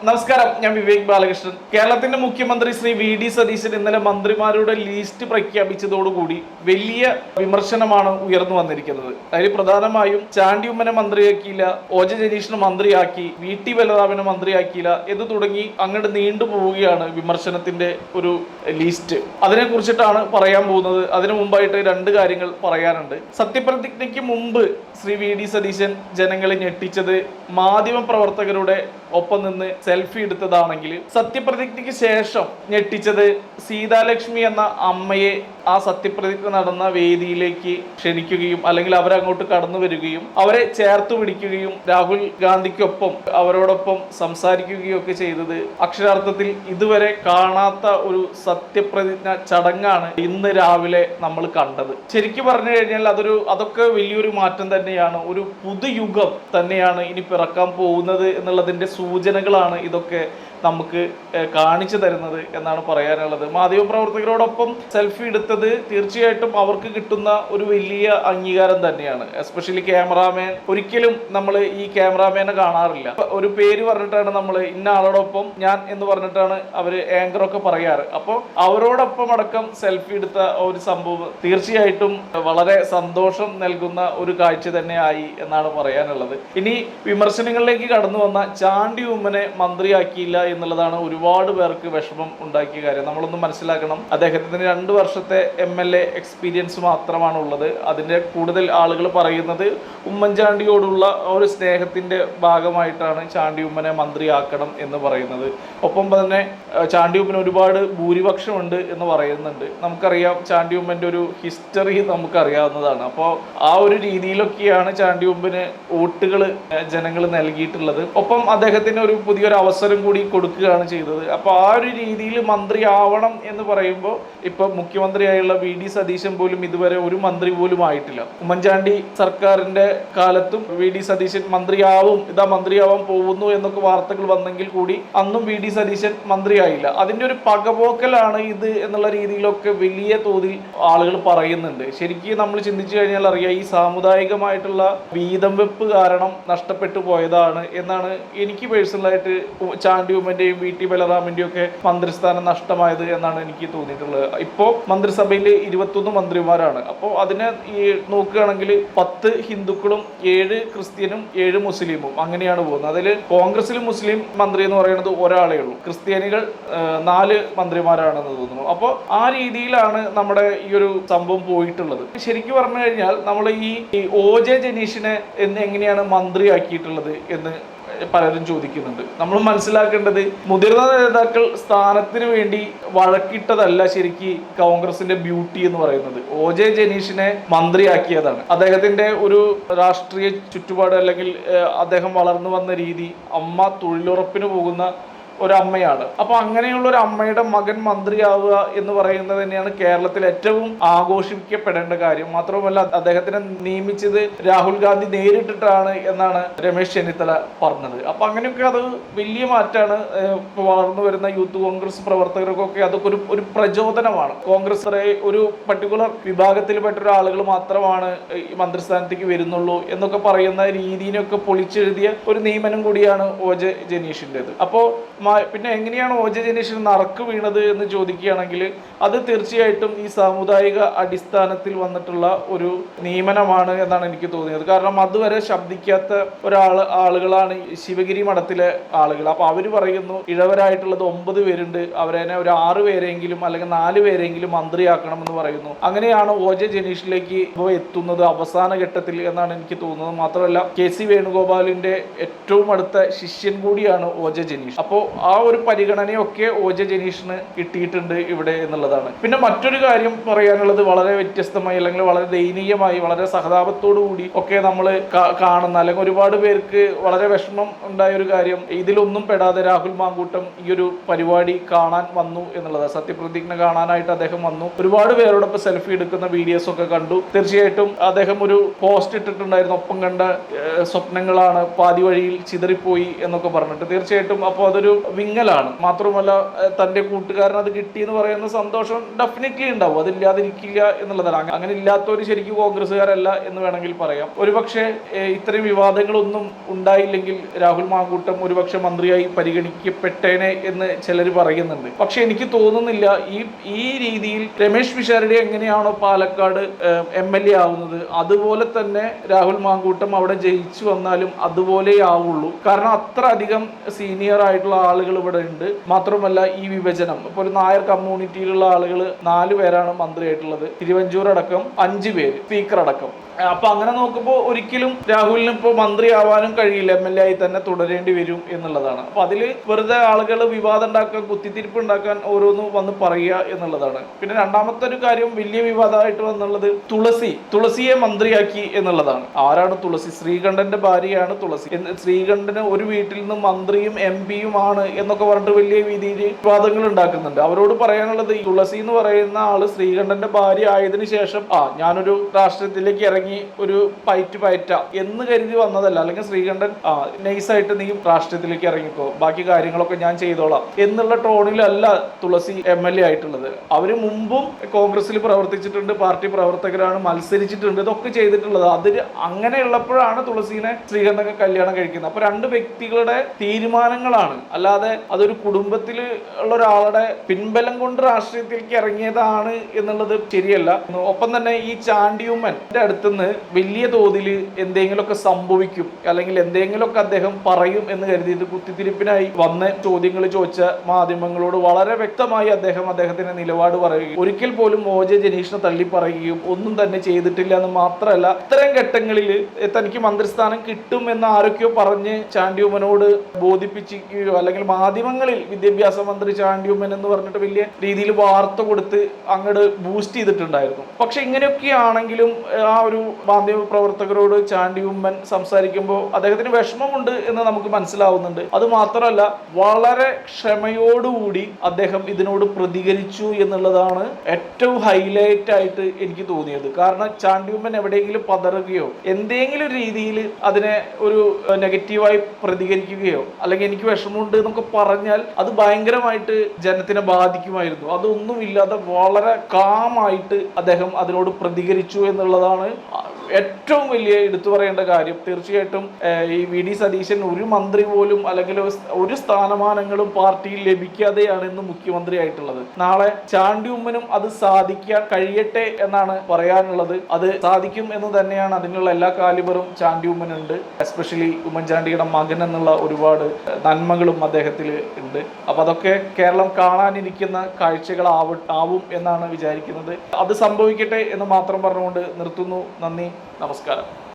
നമസ്കാരം, ഞാൻ വിവേക് ബാലകൃഷ്ണൻ. കേരളത്തിന്റെ മുഖ്യമന്ത്രി ശ്രീ വി.ഡി. സതീശൻ ഇന്നലെ മന്ത്രിമാരുടെ ലിസ്റ്റ് പ്രഖ്യാപിച്ചതോടുകൂടി വലിയ വിമർശനമാണ് ഉയർന്നു വന്നിരിക്കുന്നത്. അതിൽ പ്രധാനമായും ചാണ്ടി ഉമ്മനെ മന്ത്രിയാക്കിയില്ല, ഒ.ജെ. ജനീഷിനെ മന്ത്രിയാക്കി, വി.ടി. ബലറാമിനെ മന്ത്രിയാക്കിയില്ല എന്ന് തുടങ്ങി അങ്ങോട്ട് നീണ്ടുപോവുകയാണ് വിമർശനത്തിന്റെ ഒരു ലിസ്റ്റ്. അതിനെ കുറിച്ചിട്ടാണ് പറയാൻ പോകുന്നത്. അതിനു മുമ്പായിട്ട് രണ്ട് കാര്യങ്ങൾ പറയാനുണ്ട്. സത്യപ്രതിജ്ഞയ്ക്ക് മുമ്പ് ശ്രീ വി.ഡി. സതീശൻ ജനങ്ങളെ ഞെട്ടിച്ചത് മാധ്യമ പ്രവർത്തകരുടെ ഒപ്പം നിന്ന് സെൽഫി എടുത്തതാണെങ്കിൽ, സത്യപ്രതിജ്ഞയ്ക്ക് ശേഷം ഞെട്ടിച്ചത് സീതാലക്ഷ്മി എന്ന അമ്മയെ ആ സത്യപ്രതിജ്ഞ നടന്ന വേദിയിലേക്ക് ക്ഷണിക്കുകയും അല്ലെങ്കിൽ അവരങ്ങോട്ട് കടന്നു വരികയും അവരെ ചേർത്ത് പിടിക്കുകയും രാഹുൽ ഗാന്ധിക്കൊപ്പം അവരോടൊപ്പം സംസാരിക്കുകയും ഒക്കെ ചെയ്തത് അക്ഷരാർത്ഥത്തിൽ ഇതുവരെ കാണാത്ത ഒരു സത്യപ്രതിജ്ഞ ചടങ്ങാണ് ഇന്ന് രാവിലെ നമ്മൾ കണ്ടത്. ശരിക്കും പറഞ്ഞു കഴിഞ്ഞാൽ അതൊക്കെ വലിയൊരു മാറ്റം തന്നെയാണ്, ഒരു പുതുയുഗം തന്നെയാണ് ഇനി പിറക്കാൻ പോകുന്നത് എന്നുള്ളതിന്റെ സൂചനകളാണ് ഇതൊക്കെ നമുക്ക് കാണിച്ചു തരുന്നത് എന്നാണ് പറയാനുള്ളത്. മാധ്യമപ്രവർത്തകരോടൊപ്പം സെൽഫി എടുത്തത് തീർച്ചയായിട്ടും അവർക്ക് കിട്ടുന്ന ഒരു വലിയ അംഗീകാരം തന്നെയാണ്. Especially cameraman. ഒരിക്കലും നമ്മൾ ഈ ക്യാമറാമാനെ കാണാറില്ല. ഒരു പേര് പറഞ്ഞിട്ടാണ് നമ്മൾ ഇന്ന ആളോടൊപ്പം ഞാൻ എന്ന് പറഞ്ഞിട്ടാണ് അവര് ആങ്കറൊക്കെ പറയാറ്. അപ്പോൾ അവരോടൊപ്പം അടക്കം സെൽഫി എടുത്ത ഒരു സംഭവം തീർച്ചയായിട്ടും വളരെ സന്തോഷം നൽകുന്ന ഒരു കാഴ്ച തന്നെ ആയി എന്നാണ് പറയാനുള്ളത്. ഇനി വിമർശനങ്ങളിലേക്ക് കടന്നു വന്ന ചാണ്ടി ഉമ്മനെ മന്ത്രിയാക്കിയില്ല എന്നുള്ളതാണ് ഒരുപാട് പേർക്ക് വിഷമം ഉണ്ടാക്കിയ കാര്യം. നമ്മളൊന്ന് മനസ്സിലാക്കണം, അദ്ദേഹത്തിന് 2 വർഷത്തെ MLA എക്സ്പീരിയൻസ് മാത്രമാണ് ഉള്ളത്. അതിന്റെ കൂടുതൽ ആളുകൾ പറയുന്നത് ഉമ്മൻചാണ്ടിയോടുള്ള ഒരു സ്നേഹത്തിന്റെ ഭാഗമായിട്ടാണ് ചാണ്ടി ഉമ്മനെ മന്ത്രിയാക്കണം എന്ന് പറയുന്നത്. ഒപ്പം തന്നെ ചാണ്ടി ഉമ്മന് ഒരുപാട് ഭൂരിപക്ഷമുണ്ട് എന്ന് പറയുന്നുണ്ട്. നമുക്കറിയാം ചാണ്ടി ഉമ്മന്റെ ഒരു ഹിസ്റ്ററി നമുക്കറിയാവുന്നതാണ്. അപ്പോൾ ആ ഒരു രീതിയിലൊക്കെയാണ് ചാണ്ടി ഉമ്മന് വോട്ടുകൾ ജനങ്ങൾ നൽകിയിട്ടുള്ളത്. ഒപ്പം അദ്ദേഹത്തിന് ഒരു പുതിയൊരു അവസരം കൂടി കൊടുക്കുകയാണ് ചെയ്തത്. അപ്പോൾ ആ ഒരു രീതിയിൽ മന്ത്രി ആവണം എന്ന് പറയുമ്പോൾ ഇപ്പൊ മുഖ്യമന്ത്രിയായുള്ള വി.ഡി. സതീശൻ പോലും ഇതുവരെ ഒരു മന്ത്രി പോലും ആയിട്ടില്ല. ഉമ്മൻചാണ്ടി സർക്കാരിന്റെ കാലത്തും വി.ഡി. സതീശൻ മന്ത്രിയാവാൻ പോകുന്നു എന്നൊക്കെ വാർത്തകൾ വന്നെങ്കിൽ കൂടി അന്നും വി.ഡി. സതീശൻ മന്ത്രിയായില്ല. അതിന്റെ ഒരു പകപോക്കലാണ് ഇത് എന്നുള്ള രീതിയിലൊക്കെ വലിയ തോതിൽ ആളുകൾ പറയുന്നുണ്ട്. ശരിക്കും നമ്മൾ ചിന്തിച്ചു കഴിഞ്ഞാൽ അറിയാം, ഈ സാമുദായികമായിട്ടുള്ള വീതം വെപ്പ് കാരണം നഷ്ടപ്പെട്ടു പോയതാണ് എന്നാണ് എനിക്ക് പേഴ്സണലായിട്ട് ചാണ്ടി ഉമ്മന്റെയും വി.ടി. ബലറാമിന്റെയും ഒക്കെ മന്ത്രിസ്ഥാനം നഷ്ടമായത് എന്നാണ് എനിക്ക് തോന്നിയിട്ടുള്ളത്. ഇപ്പോൾ മന്ത്രിസഭയിൽ 21 മന്ത്രിമാരാണ്. അപ്പോൾ അതിനെ നോക്കുകയാണെങ്കിൽ 10 ഹിന്ദുക്കളും 7 ക്രിസ്ത്യനും 7 മുസ്ലിമും അങ്ങനെയാണ് പോകുന്നത്. അതിൽ കോൺഗ്രസിൽ മുസ്ലിം മന്ത്രി എന്ന് പറയുന്നത് ഒരാളേ ഉള്ളൂ. ക്രിസ്ത്യാനികൾ 4 മന്ത്രിമാരാണെന്ന് തോന്നുന്നു. അപ്പോൾ ആ രീതിയിലാണ് നമ്മുടെ ഈ ഒരു സംഭവം പോയിട്ടുള്ളത്. ശരിക്കും പറഞ്ഞു കഴിഞ്ഞാൽ നമ്മൾ ഈ ഒ.ജെ. ജനീഷിനെ എങ്ങനെയാണ് മന്ത്രിയാക്കിയിട്ടുള്ളത് എന്ന് പലരും ചോദിക്കുന്നുണ്ട്. നമ്മൾ മനസ്സിലാക്കേണ്ടത്, മുതിർന്ന നേതാക്കൾ സ്ഥാനത്തിന് വേണ്ടി വഴക്കിട്ടതല്ല ശരിക്ക് കോൺഗ്രസിന്റെ ബ്യൂട്ടി എന്ന് പറയുന്നത്. ഒ.ജെ. ജനീഷിനെ മന്ത്രിയാക്കിയതാണ്. അദ്ദേഹത്തിന്റെ ഒരു രാഷ്ട്രീയ ചുറ്റുപാട് അല്ലെങ്കിൽ അദ്ദേഹം വളർന്നു വന്ന രീതി, അമ്മ തൊഴിലുറപ്പിന് പോകുന്ന ഒരമ്മയാണ്. അപ്പൊ അങ്ങനെയുള്ള ഒരു അമ്മയുടെ മകൻ മന്ത്രിയാവുക എന്ന് പറയുന്നത് തന്നെയാണ് കേരളത്തിൽ ഏറ്റവും ആഘോഷിക്കപ്പെടേണ്ട കാര്യം. മാത്രവുമല്ല, അദ്ദേഹത്തിനെ നിയമിച്ചത് രാഹുൽ ഗാന്ധി നേരിട്ടിട്ടാണ് എന്നാണ് രമേശ് ചെന്നിത്തല പറഞ്ഞത്. അപ്പൊ അങ്ങനെയൊക്കെ അത് വലിയ മാറ്റാണ്. വളർന്നു വരുന്ന യൂത്ത് കോൺഗ്രസ് പ്രവർത്തകർക്കൊക്കെ അതൊക്കെ ഒരു പ്രചോദനമാണ്. കോൺഗ്രസ് ഒരു പർട്ടിക്കുലർ വിഭാഗത്തിൽപ്പെട്ട ആളുകൾ മാത്രമാണ് ഈ മന്ത്രിസ്ഥാനത്തേക്ക് വരുന്നുള്ളൂ എന്നൊക്കെ പറയുന്ന രീതിയിലൊക്കെ പൊളിച്ചെഴുതിയ ഒരു നിയമനം കൂടിയാണ് ഒ.ജെ. ജനീഷിൻ്റെത്. അപ്പോൾ പിന്നെ എങ്ങനെയാണ് ഒ.ജെ. ജനീഷിന് നറുക്ക് വീണത് എന്ന് ചോദിക്കുകയാണെങ്കിൽ അത് തീർച്ചയായിട്ടും ഈ സാമുദായിക അടിസ്ഥാനത്തിൽ വന്നിട്ടുള്ള ഒരു നിയമനമാണ് എന്നാണ് എനിക്ക് തോന്നിയത്. കാരണം അതുവരെ ശബ്ദിക്കാത്ത ആളുകളാണ് ശിവഗിരി മഠത്തിലെ ആളുകൾ. അപ്പൊ അവര് പറയുന്നു ഇഴവരായിട്ടുള്ളത് 9 പേരുണ്ട്, അവരെ ഒരു 6 പേരെങ്കിലും അല്ലെങ്കിൽ 4 പേരെങ്കിലും മന്ത്രിയാക്കണം എന്ന് പറയുന്നു. അങ്ങനെയാണ് ഒ.ജെ. ജനീഷിലേക്ക് എത്തുന്നത് അവസാന ഘട്ടത്തിൽ എന്നാണ് എനിക്ക് തോന്നുന്നത്. മാത്രമല്ല, കെ.സി. വേണുഗോപാലിന്റെ ഏറ്റവും അടുത്ത ശിഷ്യൻ കൂടിയാണ് ഒ.ജെ. ജനീഷ്. അപ്പോൾ ആ ഒരു പരിഗണനയൊക്കെ ഒ.ജെ. ജനീഷിന് കിട്ടിയിട്ടുണ്ട് ഇവിടെ എന്നുള്ളതാണ്. പിന്നെ മറ്റൊരു കാര്യം പറയാനുള്ളത്, വളരെ വ്യത്യസ്തമായി അല്ലെങ്കിൽ വളരെ ദയനീയമായി വളരെ സഹതാപത്തോടു കൂടി ഒക്കെ നമ്മൾ കാണുന്ന അല്ലെങ്കിൽ ഒരുപാട് പേർക്ക് വളരെ വിഷമം ഉണ്ടായ ഒരു കാര്യം, ഇതിലൊന്നും പെടാതെ രാഹുൽ മാങ്കൂട്ടം ഈ ഒരു പരിപാടി കാണാൻ വന്നു എന്നുള്ളതാണ്. സത്യപ്രതിജ്ഞ കാണാനായിട്ട് അദ്ദേഹം വന്നു. ഒരുപാട് പേരോടൊപ്പം സെൽഫി എടുക്കുന്ന വീഡിയോസ് ഒക്കെ കണ്ടു. തീർച്ചയായിട്ടും അദ്ദേഹം ഒരു പോസ്റ്റ് ഇട്ടിട്ടുണ്ടായിരുന്നു, ഒപ്പം കണ്ട സ്വപ്നങ്ങളാണ് പാതി വഴിയിൽ ചിതറിപ്പോയി എന്നൊക്കെ പറഞ്ഞിട്ട്. തീർച്ചയായിട്ടും അപ്പോൾ അതൊരു വിങ്ങലാണ്. മാത്രമല്ല തന്റെ കൂട്ടുകാരൻ അത് കിട്ടി എന്ന് പറയുന്ന സന്തോഷം ഡെഫിനറ്റ്ലി ഉണ്ടാവും, അതില്ലാതിരിക്കില്ല എന്നുള്ളതാണ്. അങ്ങനെ ഇല്ലാത്തവർ ശരിക്കും കോൺഗ്രസ്സുകാരല്ല എന്ന് വേണമെങ്കിൽ പറയാം. ഒരുപക്ഷെ ഇത്തരം വിവാദങ്ങളൊന്നും ഉണ്ടായില്ലെങ്കിൽ രാഹുൽ മാങ്കൂട്ടം ഒരുപക്ഷെ മന്ത്രിയായി പരിഗണിക്കപ്പെട്ടേനെ എന്ന് ചിലർ പറയുന്നുണ്ട്. പക്ഷെ എനിക്ക് തോന്നുന്നില്ല ഈ രീതിയിൽ രമേശ് പിഷാരടി എങ്ങനെയാണോ പാലക്കാട് MLA ആവുന്നത് അതുപോലെ തന്നെ രാഹുൽ മാങ്കൂട്ടം അവിടെ ജയിച്ചു വന്നാലും അതുപോലെ ആവുള്ളൂ. കാരണം അത്ര അധികം സീനിയർ ആയിട്ടുള്ള ആളുകൾ ഇവിടെ ഉണ്ട്. മാത്രമല്ല ഈ വിഭജനം, ഇപ്പോൾ ഒരു നായർ കമ്മ്യൂണിറ്റിയിലുള്ള ആളുകൾ 4 പേരാണ് മന്ത്രിയായിട്ടുള്ളത്, തിരുവഞ്ചൂർ അടക്കം 5 പേര്, സ്പീക്കർ അടക്കം. അപ്പൊ അങ്ങനെ നോക്കുമ്പോൾ ഒരിക്കലും രാഹുലിന് ഇപ്പോൾ മന്ത്രിയാവാനും കഴിയില്ല, MLA ആയി തന്നെ തുടരേണ്ടി വരും എന്നുള്ളതാണ്. അപ്പൊ അതില് വെറുതെ ആളുകൾ വിവാദം ഉണ്ടാക്കാൻ, കുത്തിത്തിരിപ്പ് ഉണ്ടാക്കാൻ ഓരോന്നും വന്ന് പറയുക എന്നുള്ളതാണ്. പിന്നെ രണ്ടാമത്തെ ഒരു കാര്യം വലിയ വിവാദമായിട്ട് വന്നുള്ളത് തുളസിയെ മന്ത്രിയാക്കി എന്നുള്ളതാണ്. ആരാണ് തുളസി? ശ്രീകണ്ഠന്റെ ഭാര്യയാണ് തുളസി. ശ്രീകണ്ഠന് ഒരു വീട്ടിൽ നിന്ന് മന്ത്രിയും MP യുമാണ് എന്നൊക്കെ പറഞ്ഞിട്ട് വലിയ രീതിയിൽ വിവാദങ്ങൾ ഉണ്ടാക്കുന്നുണ്ട്. അവരോട് പറയാനുള്ളത്, ഈ തുളസി എന്ന് പറയുന്ന ആള് ശ്രീകണ്ഠന്റെ ഭാര്യ ആയതിനു ശേഷം ഞാനൊരു രാഷ്ട്രീയത്തിലേക്ക് ഇറങ്ങി ഒരു പയറ്റ എന്ന് കരുതി വന്നതല്ല. അല്ലെങ്കിൽ ശ്രീകണ്ഠൻ നൈസായിട്ട് നീ രാഷ്ട്രീയത്തിലേക്ക് ഇറങ്ങിക്കോ, ബാക്കി കാര്യങ്ങളൊക്കെ ഞാൻ ചെയ്തോളാം എന്നുള്ള ടോണിലല്ല തുളസി MLA ആയിട്ടുള്ളത്. അവര് മുമ്പും കോൺഗ്രസിൽ പ്രവർത്തിച്ചിട്ടുണ്ട്, പാർട്ടി പ്രവർത്തകരാണ്, മത്സരിച്ചിട്ടുണ്ട്, ഇതൊക്കെ ചെയ്തിട്ടുള്ളത്. അതിന് അങ്ങനെയുള്ളപ്പോഴാണ് തുളസീനെ ശ്രീകണ്ഠൻ കല്യാണം കഴിക്കുന്നത്. അപ്പൊ 2 വ്യക്തികളുടെ തീരുമാനങ്ങളാണ്, അല്ലാതെ അതൊരു കുടുംബത്തിൽ ഉള്ള ഒരാളുടെ പിൻബലം കൊണ്ട് രാഷ്ട്രീയത്തിലേക്ക് ഇറങ്ങിയതാണ് എന്നുള്ളത് ശരിയല്ല. ഒപ്പം തന്നെ ഈ ചാണ്ടിയുമ്മന്റെ അടുത്തുനിന്ന് വലിയ തോതിൽ എന്തെങ്കിലുമൊക്കെ സംഭവിക്കും, അല്ലെങ്കിൽ എന്തെങ്കിലുമൊക്കെ അദ്ദേഹം പറയും എന്ന് കരുതിയിട്ട് കുത്തിത്തിരിപ്പിനായി വന്ന് ചോദ്യങ്ങൾ ചോദിച്ച മാധ്യമങ്ങളോട് വളരെ വ്യക്തമായി അദ്ദേഹത്തിന്റെ നിലപാട് പറയുകയും ഒരിക്കൽ പോലും OJ ജനീഷിനെ തള്ളി പറയുകയും ഒന്നും തന്നെ ചെയ്തിട്ടില്ല എന്ന് മാത്രമല്ല, ഇത്തരം ഘട്ടങ്ങളിൽ തനിക്ക് മന്ത്രിസ്ഥാനം കിട്ടും എന്ന് ആരൊക്കെയോ പറഞ്ഞ് ചാണ്ടിയുമ്മനോട് ബോധിപ്പിക്കുകയോ, അല്ലെങ്കിൽ മാധ്യമങ്ങളിൽ വിദ്യാഭ്യാസ മന്ത്രി ചാണ്ടിയുമ്മൻ എന്ന് പറഞ്ഞിട്ട് വലിയ രീതിയിൽ വാർത്ത കൊടുത്ത് അങ്ങോട്ട് ബൂസ്റ്റ് ചെയ്തിട്ടുണ്ടായിരുന്നു. പക്ഷെ ഇങ്ങനെയൊക്കെയാണെങ്കിലും ആ ഒരു മാധ്യമ പ്രവർത്തകരോട് ചാണ്ടിയുമ്മൻ സംസാരിക്കുമ്പോൾ അദ്ദേഹത്തിന് വിഷമമുണ്ട് എന്ന് നമുക്ക് മനസ്സിലാവുന്നുണ്ട്. അത് മാത്രമല്ല, വളരെ ക്ഷമയോടുകൂടി അദ്ദേഹം ഇതിനോട് പ്രതികരിച്ചു എന്നുള്ളതാണ് ഏറ്റവും ഹൈലൈറ്റ് ആയിട്ട് എനിക്ക് തോന്നിയത്. കാരണം ചാണ്ടിയുമ്മൻ എവിടെയെങ്കിലും പതറുകയോ എന്തെങ്കിലും രീതിയിൽ അതിനെ ഒരു നെഗറ്റീവായി പ്രതികരിക്കുകയോ, അല്ലെങ്കിൽ എനിക്ക് വിഷമമുണ്ട് എന്നൊക്കെ പറഞ്ഞാൽ അത് ഭയങ്കരമായിട്ട് ജനത്തിനെ ബാധിക്കുമായിരുന്നു. അതൊന്നുമില്ലാതെ വളരെ കാമായിട്ട് അദ്ദേഹം അതിനോട് പ്രതികരിച്ചു എന്നുള്ളതാണ് ഏറ്റവും വലിയ എടുത്തു പറയേണ്ട കാര്യം. തീർച്ചയായിട്ടും ഈ VD സതീശൻ ഒരു മന്ത്രി പോലും അല്ലെങ്കിൽ ഒരു സ്ഥാനമാനങ്ങളും പാർട്ടിയിൽ ലഭിക്കാതെയാണ് ഇന്ന് മുഖ്യമന്ത്രി ആയിട്ടുള്ളത്. നാളെ ചാണ്ടിയുമ്മനും അത് സാധിക്കാൻ കഴിയട്ടെ എന്നാണ് പറയാനുള്ളത്. അത് സാധിക്കും എന്ന് തന്നെയാണ്, അതിനുള്ള എല്ലാ കാലിബറും ചാണ്ടിയുമ്മനുണ്ട്. എസ്പെഷ്യലി ഉമ്മൻചാണ്ടിയുടെ മകൻ എന്നുള്ള ഒരുപാട് നന്മകളും അദ്ദേഹത്തിൽ ഉണ്ട്. അപ്പൊ അതൊക്കെ കേരളം കാണാനിരിക്കുന്ന കാഴ്ചകളാവും എന്നാണ് വിചാരിക്കുന്നത്. അത് സംഭവിക്കട്ടെ എന്ന് മാത്രം പറഞ്ഞുകൊണ്ട് നിർത്തുന്നു. നന്ദി, നമസ്കാരം.